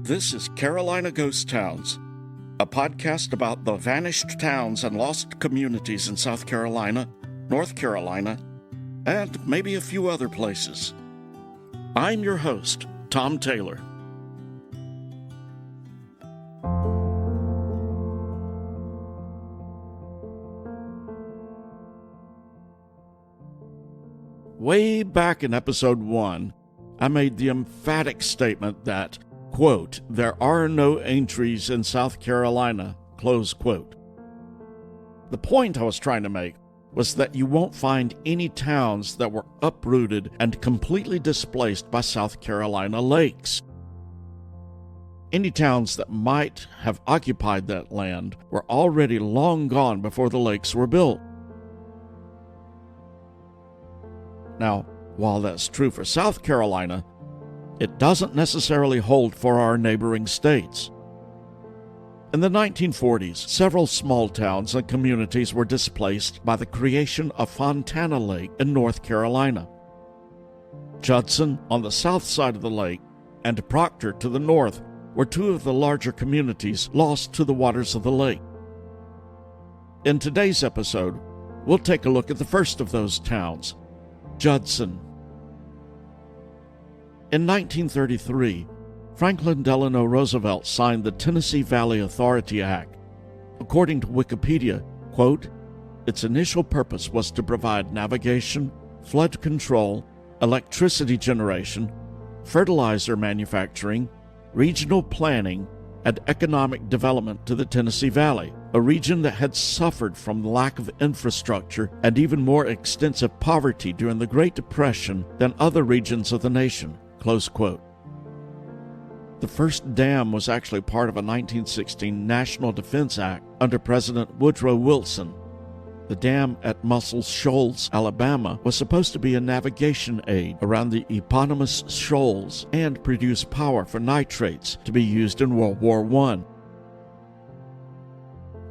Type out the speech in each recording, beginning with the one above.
This is Carolina Ghost Towns, a podcast about the vanished towns and lost communities in South Carolina, North Carolina, and maybe a few other places. I'm your host, Tom Taylor. Way back in episode 1, I made the emphatic statement that, quote, there are no Aintrys in South Carolina, close quote. The point I was trying to make was that you won't find any towns that were uprooted and completely displaced by South Carolina lakes. Any towns that might have occupied that land were already long gone before the lakes were built. Now, while that's true for South Carolina, it doesn't necessarily hold for our neighboring states. In the 1940s, several small towns and communities were displaced by the creation of Fontana Lake in North Carolina. Judson on the south side of the lake and Proctor to the north were two of the larger communities lost to the waters of the lake. In today's episode, we'll take a look at the first of those towns, Judson. In 1933, Franklin Delano Roosevelt signed the Tennessee Valley Authority Act. According to Wikipedia, quote, its initial purpose was to provide navigation, flood control, electricity generation, fertilizer manufacturing, regional planning, and economic development to the Tennessee Valley, a region that had suffered from lack of infrastructure and even more extensive poverty during the Great Depression than other regions of the nation, close quote. The first dam was actually part of a 1916 National Defense Act under President Woodrow Wilson. The dam at Muscle Shoals, Alabama, was supposed to be a navigation aid around the eponymous shoals and produce power for nitrates to be used in World War I.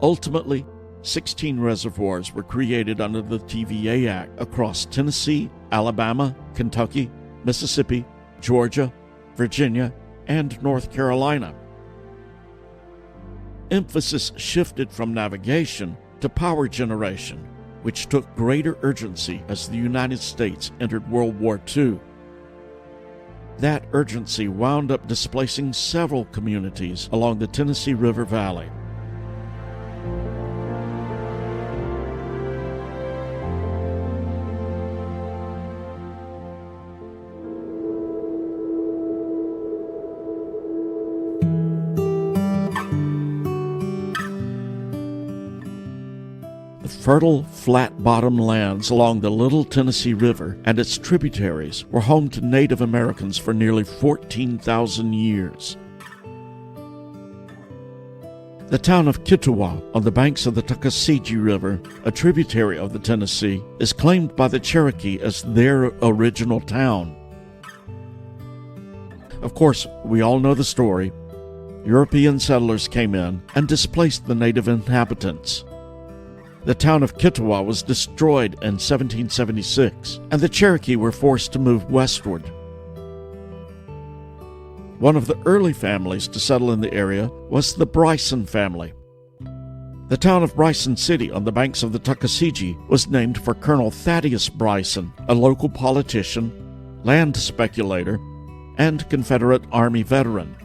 Ultimately, 16 reservoirs were created under the TVA Act across Tennessee, Alabama, Kentucky, Mississippi, Georgia, Virginia, and North Carolina. Emphasis shifted from navigation to power generation, which took greater urgency as the United States entered World War II. That urgency wound up displacing several communities along the Tennessee River Valley. The fertile, flat-bottom lands along the Little Tennessee River and its tributaries were home to Native Americans for nearly 14,000 years. The town of Kittiwah, on the banks of the Tuckasegee River, a tributary of the Tennessee, is claimed by the Cherokee as their original town. Of course, we all know the story. European settlers came in and displaced the native inhabitants. The town of Kittiwah was destroyed in 1776, and the Cherokee were forced to move westward. One of the early families to settle in the area was the Bryson family. The town of Bryson City on the banks of the Tuckasegee was named for Colonel Thaddeus Bryson, a local politician, land speculator, and Confederate Army veteran.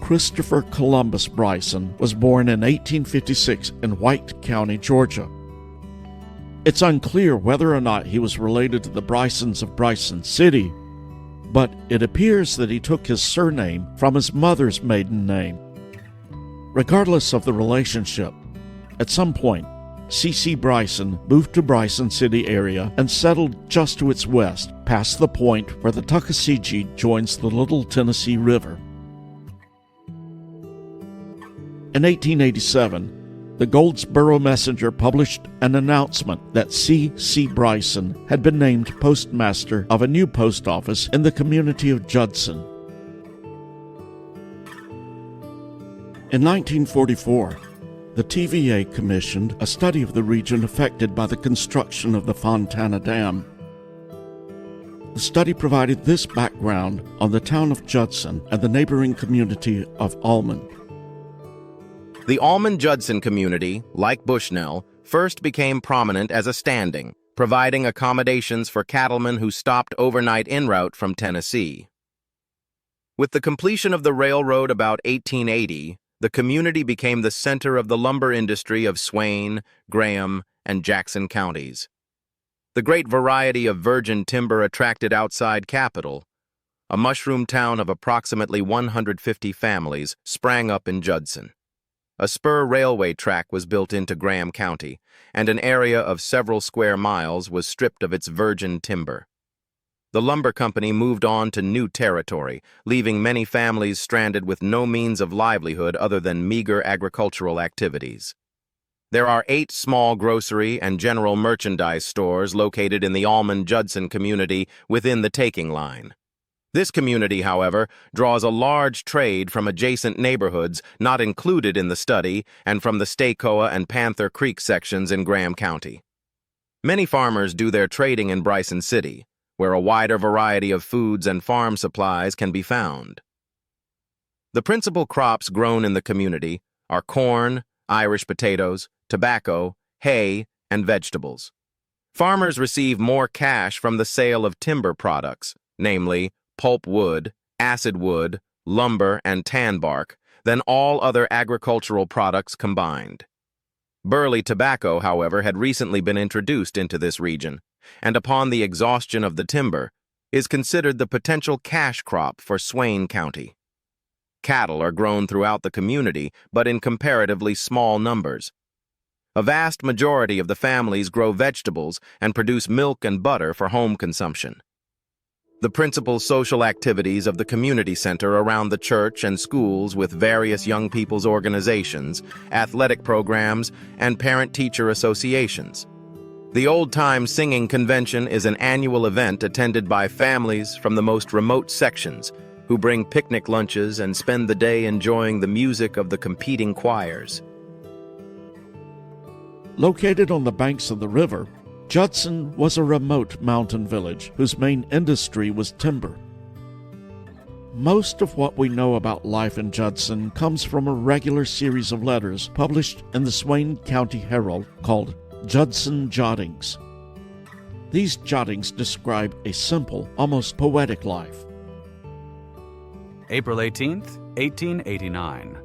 Christopher Columbus Bryson was born in 1856 in White County, Georgia. It's unclear whether or not he was related to the Brysons of Bryson City, but it appears that he took his surname from his mother's maiden name. Regardless of the relationship, at some point, C.C. Bryson moved to Bryson City area and settled just to its west, past the point where the Tuckasegee joins the Little Tennessee River. In 1887, the Goldsboro Messenger published an announcement that C.C. Bryson had been named postmaster of a new post office in the community of Judson. In 1944, the TVA commissioned a study of the region affected by the construction of the Fontana Dam. The study provided this background on the town of Judson and the neighboring community of Almond. The Almond-Judson community, like Bushnell, first became prominent as a standing, providing accommodations for cattlemen who stopped overnight en route from Tennessee. With the completion of the railroad about 1880, the community became the center of the lumber industry of Swain, Graham, and Jackson counties. The great variety of virgin timber attracted outside capital. A mushroom town of approximately 150 families sprang up in Judson. A spur railway track was built into Graham County, and an area of several square miles was stripped of its virgin timber. The lumber company moved on to new territory, leaving many families stranded with no means of livelihood other than meager agricultural activities. There are 8 small grocery and general merchandise stores located in the Almond-Judson community within the taking line. This community, however, draws a large trade from adjacent neighborhoods not included in the study and from the Stacoa and Panther Creek sections in Graham County. Many farmers do their trading in Bryson City, where a wider variety of foods and farm supplies can be found. The principal crops grown in the community are corn, Irish potatoes, tobacco, hay, and vegetables. Farmers receive more cash from the sale of timber products, namely pulp wood, acid wood, lumber, and tan bark, than all other agricultural products combined. Burley tobacco, however, had recently been introduced into this region, and upon the exhaustion of the timber, is considered the potential cash crop for Swain County. Cattle are grown throughout the community, but in comparatively small numbers. A vast majority of the families grow vegetables and produce milk and butter for home consumption. The principal social activities of the community center around the church and schools with various young people's organizations, athletic programs, and parent-teacher associations. The Old Time Singing Convention is an annual event attended by families from the most remote sections who bring picnic lunches and spend the day enjoying the music of the competing choirs. Located on the banks of the river, Judson was a remote mountain village whose main industry was timber. Most of what we know about life in Judson comes from a regular series of letters published in the Swain County Herald called Judson Jottings. These jottings describe a simple, almost poetic life. April 18th, 1889.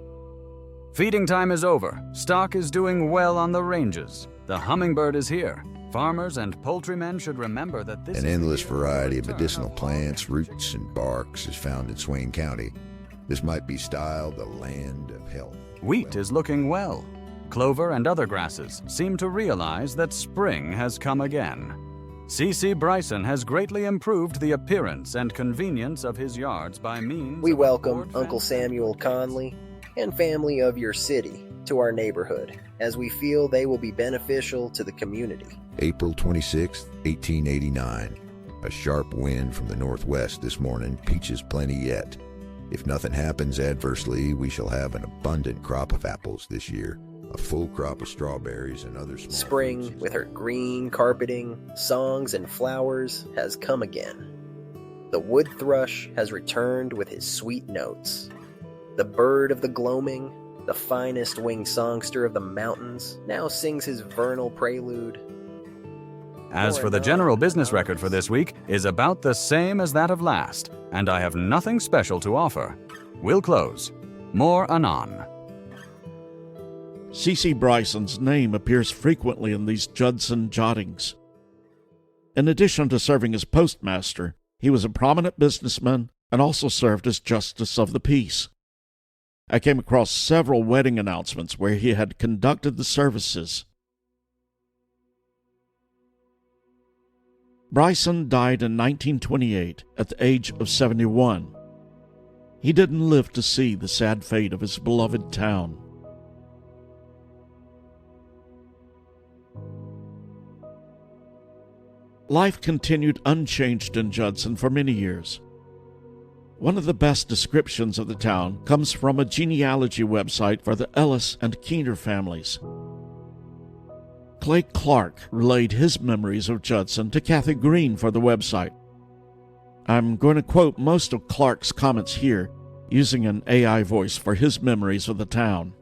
Feeding time is over. Stock is doing well on the ranges. The hummingbird is here. Farmers and poultrymen should remember that this An endless variety of medicinal plants, roots, and barks is found in Swain County. This might be styled the land of health. Wheat is looking well. Clover and other grasses seem to realize that spring has come again. C.C. Bryson has greatly improved the appearance and convenience of his yards by means We of welcome board Uncle fence. Samuel Conley and family of your city to our neighborhood, as we feel they will be beneficial to the community. April 26, 1889. A sharp wind from the northwest this morning. Peaches plenty yet. If nothing happens adversely, we shall have an abundant crop of apples this year. A full crop of strawberries and other small Spring, fruits. with her green carpeting, songs, and flowers, has come again. The wood thrush has returned with his sweet notes. The bird of the gloaming, the finest winged songster of the mountains, now sings his vernal prelude. As for the general business record for this week is about the same as that of last, and I have nothing special to offer. We'll close. More anon. C.C. Bryson's name appears frequently in these Judson jottings. In addition to serving as postmaster, he was a prominent businessman and also served as justice of the peace. I came across several wedding announcements where he had conducted the services. Bryson died in 1928 at the age of 71. He didn't live to see the sad fate of his beloved town. Life continued unchanged in Judson for many years. One of the best descriptions of the town comes from a genealogy website for the Ellis and Keener families. Clay Clark relayed his memories of Judson to Kathy Green for the website. I'm going to quote most of Clark's comments here, using an AI voice for his memories of the town.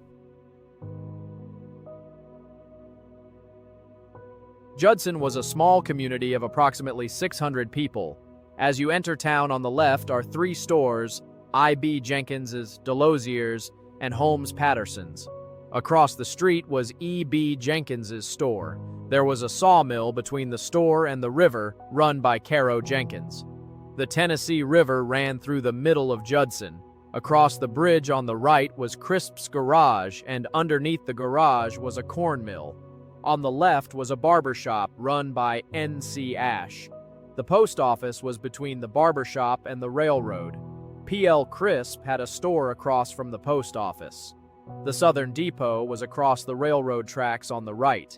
Judson was a small community of approximately 600 people. As you enter town, on the left are 3 stores, I.B. Jenkins's, Delozier's, and Holmes Patterson's. Across the street was E.B. Jenkins's store. There was a sawmill between the store and the river, run by Caro Jenkins. The Tennessee River ran through the middle of Judson. Across the bridge on the right was Crisp's garage, and underneath the garage was a corn mill. On the left was a barber shop run by N.C. Ash. The post office was between the barber shop and the railroad. P.L. Crisp had a store across from the post office. The Southern Depot was across the railroad tracks on the right.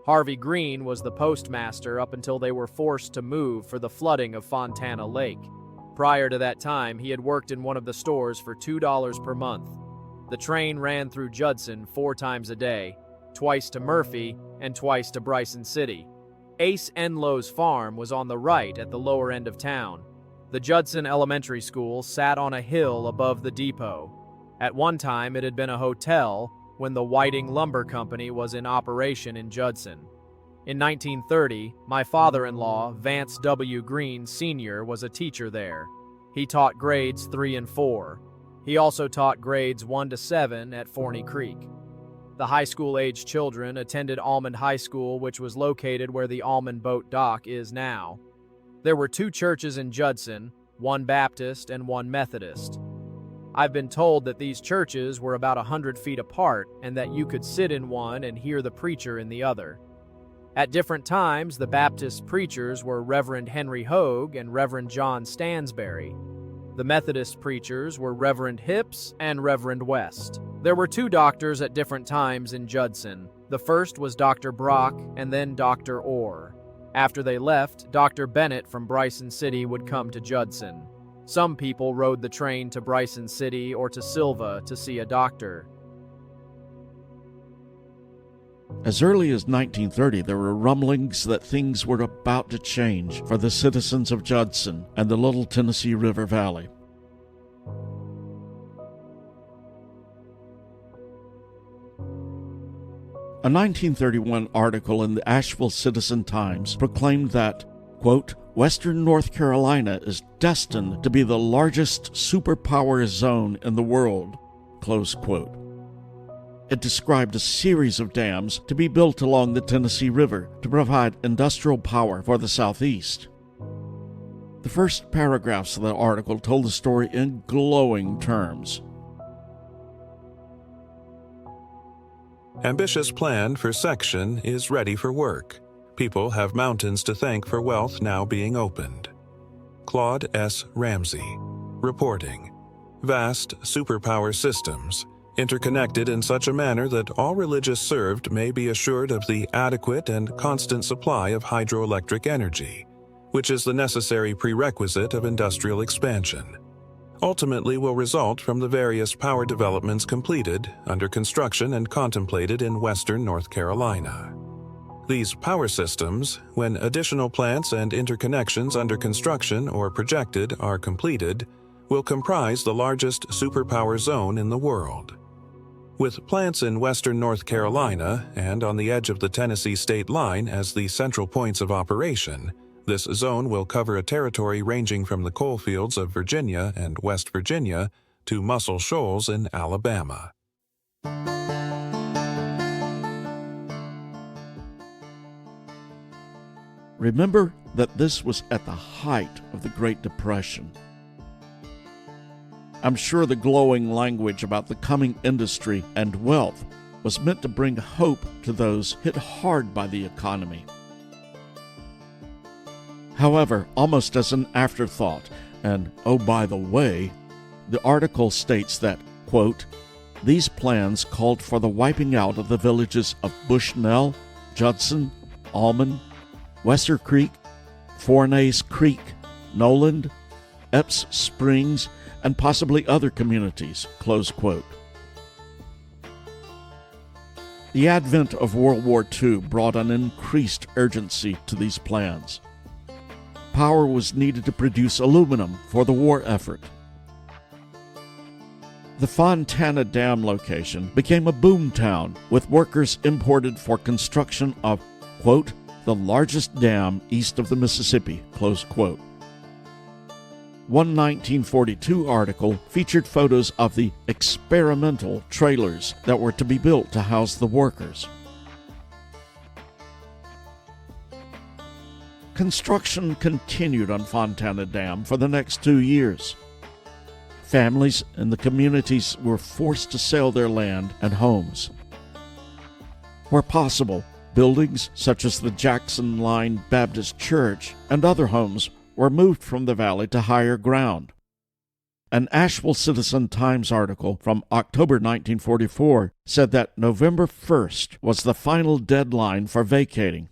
Harvey Green was the postmaster up until they were forced to move for the flooding of Fontana Lake. Prior to that time, he had worked in one of the stores for $2 per month. The train ran through Judson 4 times a day, twice to Murphy and twice to Bryson City. Ace Enlow's farm was on the right at the lower end of town. The Judson Elementary School sat on a hill above the depot. At one time, it had been a hotel when the Whiting Lumber Company was in operation in Judson. In 1930, my father-in-law, Vance W. Green Sr., was a teacher there. He taught grades 3 and 4. He also taught grades 1 to 7 at Forney Creek. The high school-aged children attended Almond High School, which was located where the Almond Boat Dock is now. There were 2 churches in Judson, one Baptist and one Methodist. I've been told that these churches were about 100 feet apart and that you could sit in one and hear the preacher in the other. At different times, the Baptist preachers were Reverend Henry Hogue and Reverend John Stansberry. The Methodist preachers were Reverend Hips and Reverend West. There were 2 doctors at different times in Judson. The first was Dr. Brock and then Dr. Orr. After they left, Dr. Bennett from Bryson City would come to Judson. Some people rode the train to Bryson City or to Silva to see a doctor. As early as 1930, there were rumblings that things were about to change for the citizens of Judson and the Little Tennessee River Valley. A 1931 article in the Asheville Citizen-Times proclaimed that, quote, Western North Carolina is destined to be the largest superpower zone in the world, close quote. It described a series of dams to be built along the Tennessee River to provide industrial power for the Southeast. The first paragraphs of the article told the story in glowing terms. Ambitious plan for section is ready for work. People have mountains to thank for wealth now being opened. Claude S. Ramsey, reporting. Vast superpower systems, interconnected in such a manner that all religious served may be assured of the adequate and constant supply of hydroelectric energy, which is the necessary prerequisite of industrial expansion. Ultimately will result from the various power developments completed, under construction and contemplated in western North Carolina. These power systems, when additional plants and interconnections under construction or projected are completed, will comprise the largest superpower zone in the world. With plants in western North Carolina and on the edge of the Tennessee state line as the central points of operation, this zone will cover a territory ranging from the coal fields of Virginia and West Virginia to Muscle Shoals in Alabama. Remember that this was at the height of the Great Depression. I'm sure the glowing language about the coming industry and wealth was meant to bring hope to those hit hard by the economy. However, almost as an afterthought, and oh by the way, the article states that, quote, these plans called for the wiping out of the villages of Bushnell, Judson, Almond, Wester Creek, Fornays Creek, Noland, Epps Springs, and possibly other communities, close quote. The advent of World War II brought an increased urgency to these plans. power was needed to produce aluminum for the war effort. The Fontana Dam location became a boom town, with workers imported for construction of, quote, the largest dam east of the Mississippi, close quote. One 1942 article featured photos of the experimental trailers that were to be built to house the workers. Construction continued on Fontana Dam for the next 2 years. Families in the communities were forced to sell their land and homes. Where possible, buildings such as the Jackson Line Baptist Church and other homes were moved from the valley to higher ground. An Asheville Citizen-Times article from October 1944 said that November 1st was the final deadline for vacating.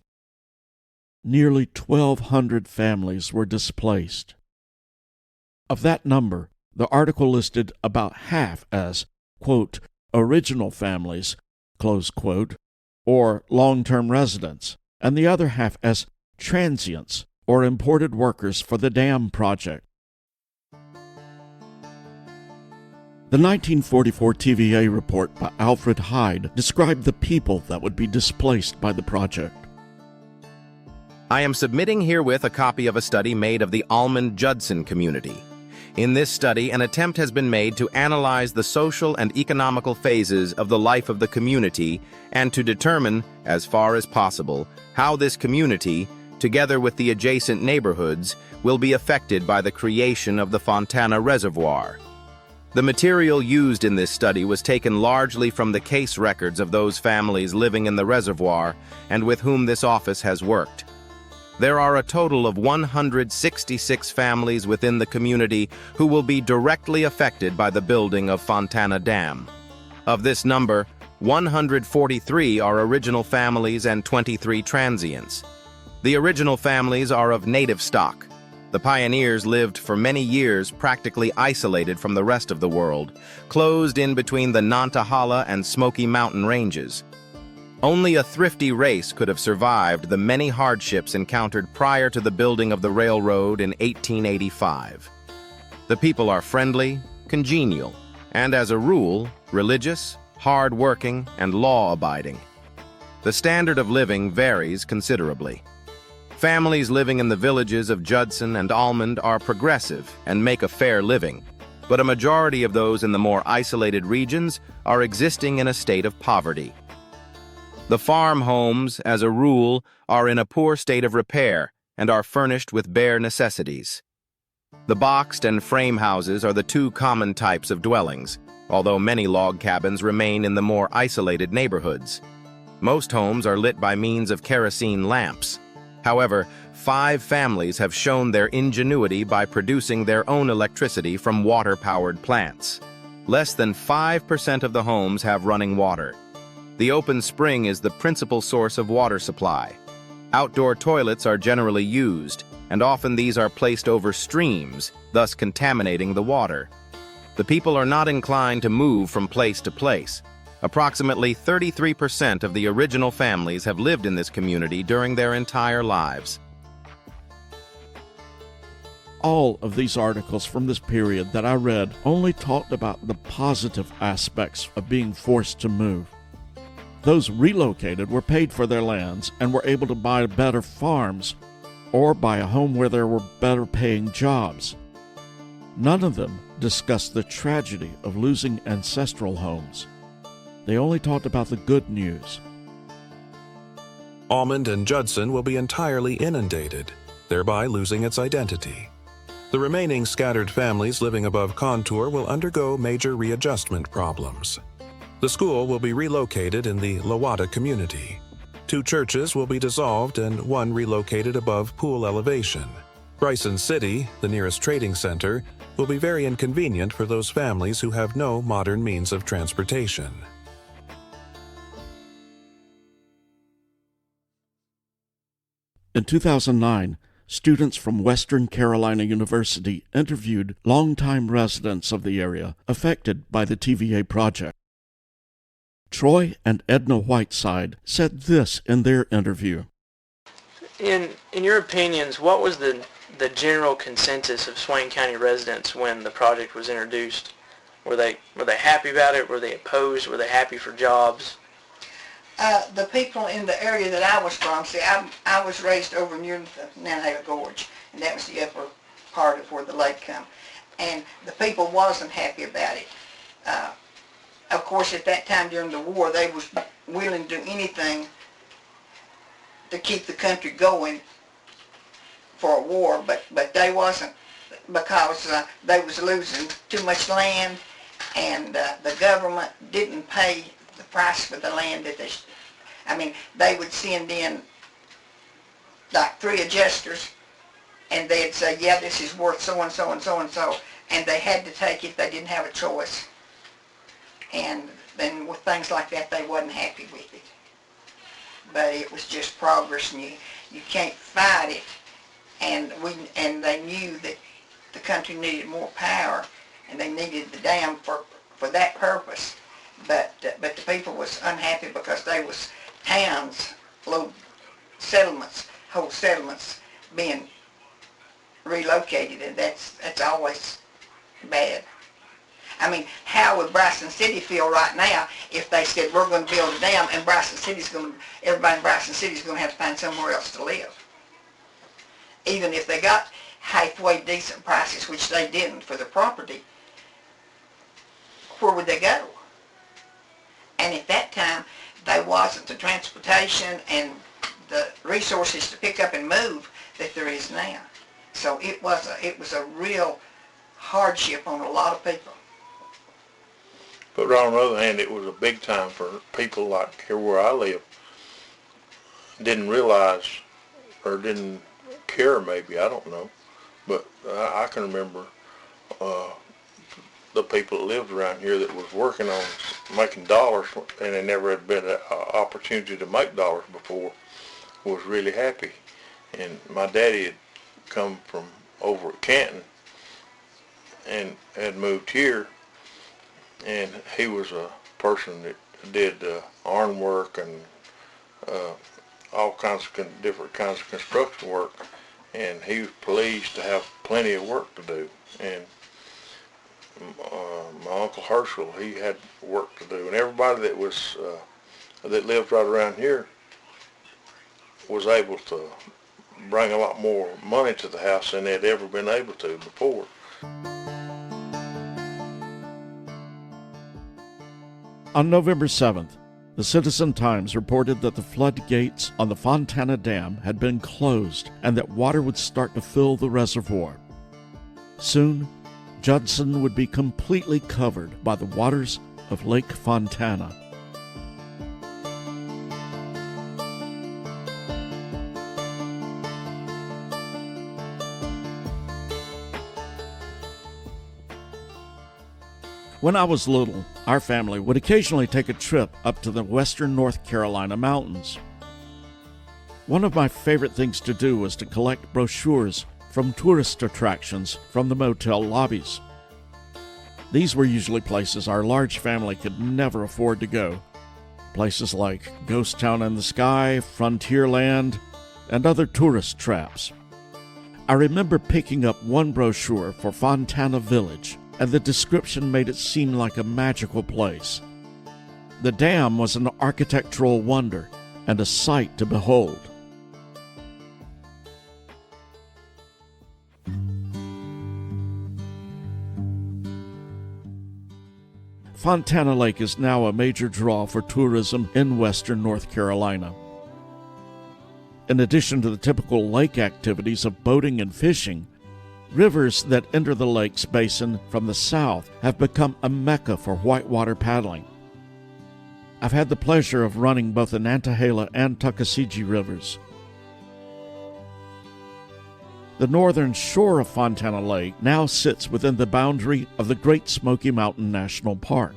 Nearly 1,200 families were displaced. Of that number, the article listed about half as, quote, original families, close quote, or long-term residents, and the other half as transients, or imported workers for the dam project. The 1944 TVA report by Alfred Hyde described the people that would be displaced by the project. I am submitting herewith a copy of a study made of the Almond-Judson community. In this study, an attempt has been made to analyze the social and economical phases of the life of the community and to determine, as far as possible, how this community, together with the adjacent neighborhoods, will be affected by the creation of the Fontana Reservoir. The material used in this study was taken largely from the case records of those families living in the reservoir and with whom this office has worked. There are a total of 166 families within the community who will be directly affected by the building of Fontana Dam. Of this number, 143 are original families and 23 transients. The original families are of native stock. The pioneers lived for many years practically isolated from the rest of the world, closed in between the Nantahala and Smoky Mountain ranges. Only a thrifty race could have survived the many hardships encountered prior to the building of the railroad in 1885. The people are friendly, congenial, and as a rule, religious, hard-working, and law-abiding. The standard of living varies considerably. Families living in the villages of Judson and Almond are progressive and make a fair living, but a majority of those in the more isolated regions are existing in a state of poverty. The farm homes, as a rule, are in a poor state of repair and are furnished with bare necessities. The boxed and frame houses are the two common types of dwellings, although many log cabins remain in the more isolated neighborhoods. Most homes are lit by means of kerosene lamps. However, 5 families have shown their ingenuity by producing their own electricity from water-powered plants. Less than 5% of the homes have running water. The open spring is the principal source of water supply. Outdoor toilets are generally used, and often these are placed over streams, thus contaminating the water. The people are not inclined to move from place to place. Approximately 33% of the original families have lived in this community during their entire lives. All of these articles from this period that I read only talked about the positive aspects of being forced to move. Those relocated were paid for their lands and were able to buy better farms or buy a home where there were better paying jobs. None of them discussed the tragedy of losing ancestral homes. They only talked about the good news. Almond and Judson will be entirely inundated, thereby losing its identity. The remaining scattered families living above contour will undergo major readjustment problems. The school will be relocated in the Lawata community. 2 churches will be dissolved and 1 relocated above pool elevation. Bryson City, the nearest trading center, will be very inconvenient for those families who have no modern means of transportation. In 2009, students from Western Carolina University interviewed longtime residents of the area affected by the TVA project. Troy and Edna Whiteside said this in their interview. In your opinions, what was the the general consensus of Swain County residents when the project was introduced? Were they happy about it? Were they opposed? Were they happy for jobs? The people in the area that I was from, see, I was raised over near the Nantahala Gorge, and that was the upper part of where the lake come. And the people wasn't happy about it. Of course, at that time during the war, they was willing to do anything to keep the country going for a war, but they wasn't, because they was losing too much land, and the government didn't pay the price for the land that they would send in like 3 adjusters, and they'd say, yeah, this is worth so and so and so and so, and they had to take it. They didn't have a choice. And then with things like that, they wasn't happy with it. But it was just progress, and you can't fight it. And they knew that the country needed more power, and they needed the dam for that purpose. But the people was unhappy because they was towns, little settlements, whole settlements being relocated, and that's always bad. I mean, how would Bryson City feel right now if they said we're going to build a dam and everybody in Bryson City's going to have to find somewhere else to live? Even if they got halfway decent prices, which they didn't for the property, where would they go? And at that time, there wasn't the transportation and the resources to pick up and move that there is now. So it was a real hardship on a lot of people. But on the other hand, it was a big time for people like here where I live. Didn't realize or didn't care, maybe, I don't know. But I can remember the people that lived around here that was working on making dollars, and they never had been an opportunity to make dollars before, was really happy. And my daddy had come from over at Canton and had moved here, and he was a person that did ironwork and all kinds of different kinds of construction work, and he was pleased to have plenty of work to do. And my Uncle Herschel, he had work to do, and everybody that was that lived right around here was able to bring a lot more money to the house than they'd ever been able to before. On November 7th, the Citizen-Times reported that the floodgates on the Fontana Dam had been closed and that water would start to fill the reservoir. Soon, Judson would be completely covered by the waters of Lake Fontana. When I was little, our family would occasionally take a trip up to the western North Carolina mountains. One of my favorite things to do was to collect brochures from tourist attractions from the motel lobbies. These were usually places our large family could never afford to go. Places like Ghost Town in the Sky, Frontierland, and other tourist traps. I remember picking up one brochure for Fontana Village, and the description made it seem like a magical place. The dam was an architectural wonder and a sight to behold. Fontana Lake is now a major draw for tourism in western North Carolina. In addition to the typical lake activities of boating and fishing, rivers that enter the lake's basin from the south have become a mecca for whitewater paddling. I've had the pleasure of running both the Nantahala and Tuckasegee rivers. The northern shore of Fontana Lake now sits within the boundary of the Great Smoky Mountain National Park.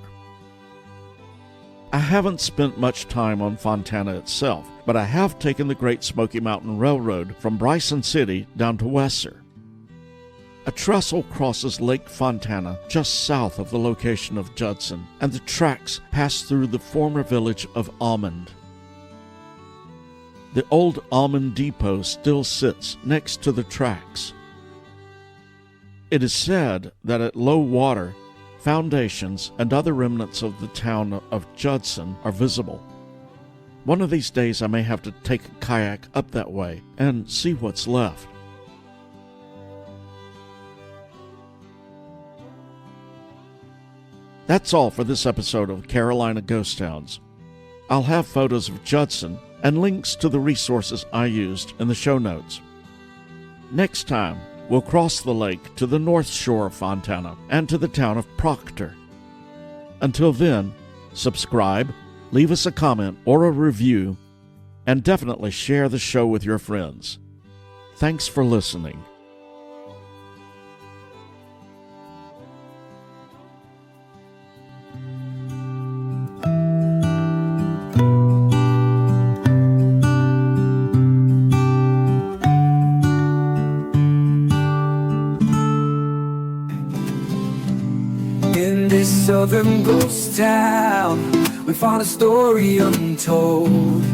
I haven't spent much time on Fontana itself, but I have taken the Great Smoky Mountain Railroad from Bryson City down to Wesser. A trestle crosses Lake Fontana just south of the location of Judson, and the tracks pass through the former village of Almond. The old Almond Depot still sits next to the tracks. It is said that at low water, foundations and other remnants of the town of Judson are visible. One of these days I may have to take a kayak up that way and see what's left. That's all for this episode of Carolina Ghost Towns. I'll have photos of Judson and links to the resources I used in the show notes. Next time, we'll cross the lake to the north shore of Fontana and to the town of Proctor. Until then, subscribe, leave us a comment or a review, and definitely share the show with your friends. Thanks for listening. In this southern ghost town, we found a story untold.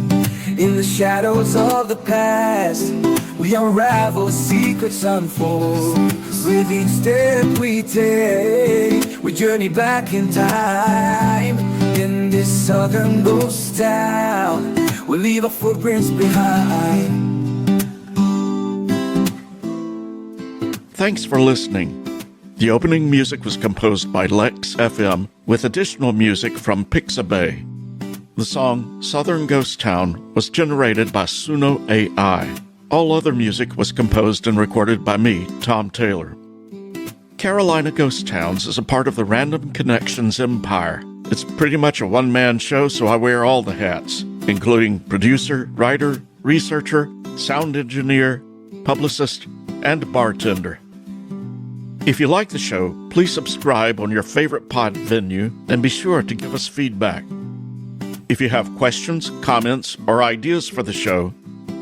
In the shadows of the past, we unravel, secrets unfold. With each step we take, we journey back in time. In this southern ghost town, we leave our footprints behind. Thanks for listening. The opening music was composed by Lex FM with additional music from Pixabay. The song Southern Ghost Town was generated by Suno AI. All other music was composed and recorded by me, Tom Taylor. Carolina Ghost Towns is a part of the Random Connections empire. It's pretty much a one-man show, so I wear all the hats, including producer, writer, researcher, sound engineer, publicist, and bartender. If you like the show, please subscribe on your favorite pod venue and be sure to give us feedback. If you have questions, comments, or ideas for the show,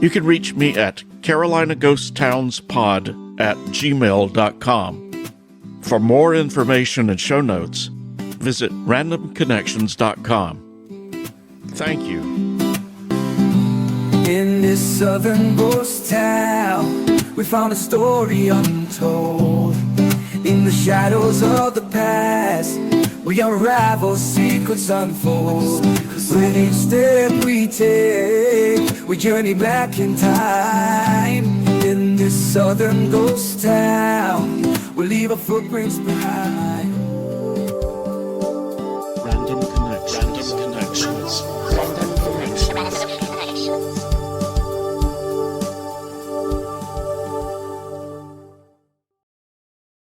you can reach me at carolinaghosttownspod@gmail.com. For more information and show notes, visit randomconnections.com. Thank you. In this southern ghost town, we found a story untold. In the shadows of the past, we unravel, secrets unfold. With each step we take, we journey back in time. In this southern ghost town, we leave our footprints behind.